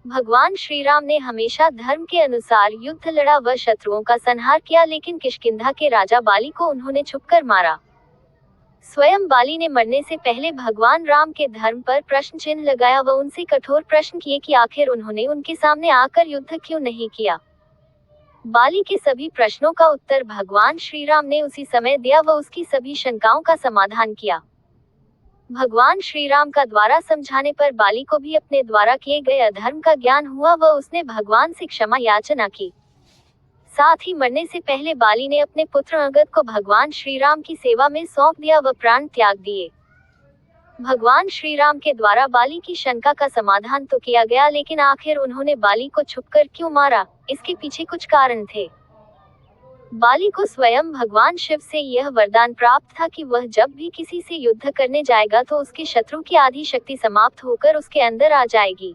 भगवान श्री राम ने हमेशा धर्म के अनुसार युद्ध लड़ा व शत्रुओं का संहार किया, लेकिन किष्किंधा के राजा बाली को उन्होंने छुपकर मारा। स्वयं बाली ने मरने से पहले भगवान राम के धर्म पर प्रश्न चिन्ह लगाया व उनसे कठोर प्रश्न किए कि आखिर उन्होंने उनके सामने आकर युद्ध क्यों नहीं किया। बाली के सभी प्रश्नों का उत्तर भगवान श्री राम ने उसी समय दिया व उसकी सभी शंकाओं का समाधान किया। भगवान श्री राम का द्वारा समझाने पर बाली को भी अपने द्वारा किए गए अधर्म का ज्ञान हुआ व उसने भगवान से क्षमा याचना की। साथ ही मरने से पहले बाली ने अपने पुत्र अंगद को भगवान श्री राम की सेवा में सौंप दिया व प्राण त्याग दिए। भगवान श्री राम के द्वारा बाली की शंका का समाधान तो किया गया, लेकिन आखिर उन्होंने बाली को छुपकर क्यों मारा, इसके पीछे कुछ कारण थे। बाली को स्वयं भगवान शिव से यह वरदान प्राप्त था कि वह जब भी किसी से युद्ध करने जाएगा तो उसके शत्रु की आधी शक्ति समाप्त होकर उसके अंदर आ जाएगी।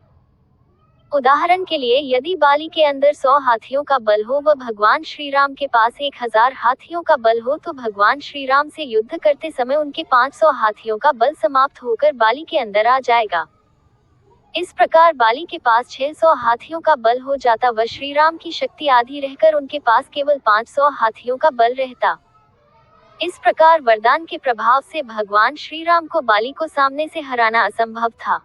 उदाहरण के लिए, यदि बाली के अंदर 100 हाथियों का बल हो व भगवान श्री राम के पास 1000 हाथियों का बल हो, तो भगवान श्री राम से युद्ध करते समय उनके 500 हाथियों का बल समाप्त होकर बाली के अंदर आ जाएगा। इस प्रकार बाली के पास 600 हाथियों का बल हो जाता व श्री राम की शक्ति आधी रहकर उनके पास केवल 500 हाथियों का बल रहता। इस प्रकार वरदान के प्रभाव से भगवान श्री राम को बाली को सामने से हराना असंभव था।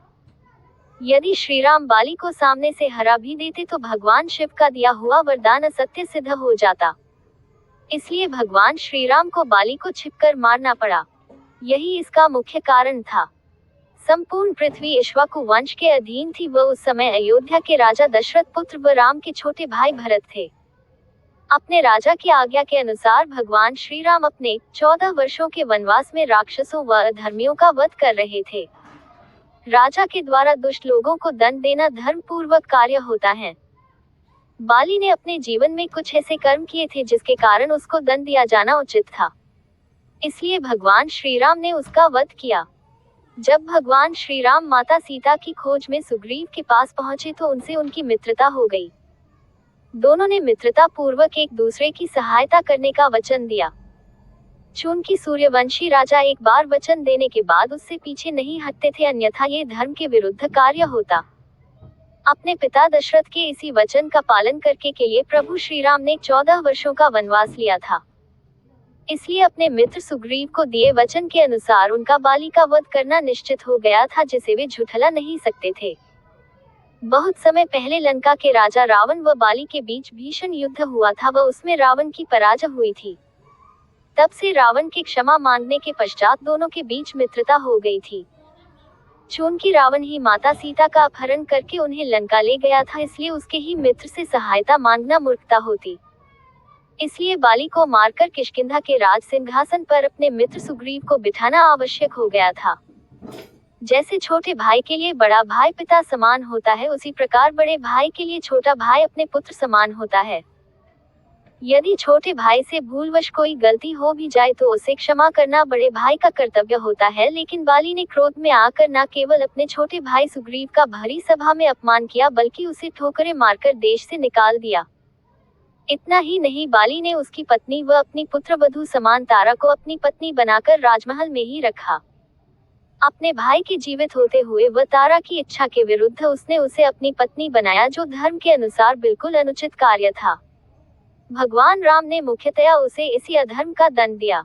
यदि श्री राम बाली को सामने से हरा भी देते तो भगवान शिव का दिया हुआ वरदान असत्य सिद्ध हो जाता। इसलिए भगवान श्री राम को बाली को छिपकर मारना पड़ा। यही इसका मुख्य कारण था। संपूर्ण पृथ्वी इक्ष्वाकु वंश के अधीन थी व उस समय अयोध्या के राजा दशरथ पुत्र व राम के छोटे भाई भरत थे। अपने राजा की आज्ञा के अनुसार भगवान श्री राम अपने 14 वर्षों के वनवास में राक्षसों व अधर्मियों का वध कर रहे थे। राजा के द्वारा दुष्ट लोगों को दंड देना धर्म पूर्वक कार्य होता है। बाली ने अपने जीवन में कुछ ऐसे कर्म किए थे जिसके कारण उसको दंड दिया जाना उचित था। इसलिए भगवान श्री राम ने उसका वध किया। जब भगवान श्री राम माता सीता की खोज में सुग्रीव के पास पहुंचे तो उनसे उनकी मित्रता हो गई। दोनों ने मित्रता पूर्वक एक दूसरे की सहायता करने का वचन दिया। चूंकि सूर्यवंशी राजा एक बार वचन देने के बाद उससे पीछे नहीं हटते थे, अन्यथा ये धर्म के विरुद्ध कार्य होता। अपने पिता दशरथ के इसी वचन का पालन करके के लिए प्रभु श्री राम ने 14 वर्षों का वनवास लिया था। इसलिए अपने मित्र सुग्रीव को दिए वचन के अनुसार उनका बाली का वध करना निश्चित हो गया था, जिसे वे झुठला नहीं सकते थे। बहुत समय पहले लंका के राजा रावण व बाली के बीच भीषण युद्ध हुआ था व उसमें रावण की पराजय हुई थी। तब से रावण की क्षमा मांगने के पश्चात दोनों के बीच मित्रता हो गई थी। चूंकि रावण ही माता सीता का अपहरण करके उन्हें लंका ले गया था, इसलिए उसके ही मित्र से सहायता मांगना मूर्खता होती। इसलिए बाली को मारकर किष्किंधा के राज सिंहासन पर अपने मित्र सुग्रीव को बिठाना आवश्यक हो गया था। जैसे छोटे भाई के लिए बड़ा भाई पिता समान होता है, उसी प्रकार बड़े भाई के लिए छोटा भाई अपने पुत्र समान होता है। यदि छोटे भाई से भूलवश कोई गलती हो भी जाए तो उसे क्षमा करना बड़े भाई का कर्तव्य होता है, लेकिन बाली ने क्रोध में आकर न केवल अपने छोटे भाई सुग्रीव का भरी सभा में अपमान किया, बल्कि उसे ठोकरें मारकर देश से निकाल दिया। इतना ही नहीं, बाली ने उसकी पत्नी व अपनी पुत्रवधू समान तारा को अपनी पत्नी बनाकर राजमहल में ही रखा। अपने भाई के जीवित होते हुए व तारा की इच्छा के विरुद्ध उसने उसे अपनी पत्नी बनाया, जो धर्म के अनुसार बिल्कुल अनुचित कार्य था। भगवान राम ने मुख्यतया उसे इसी अधर्म का दंड दिया।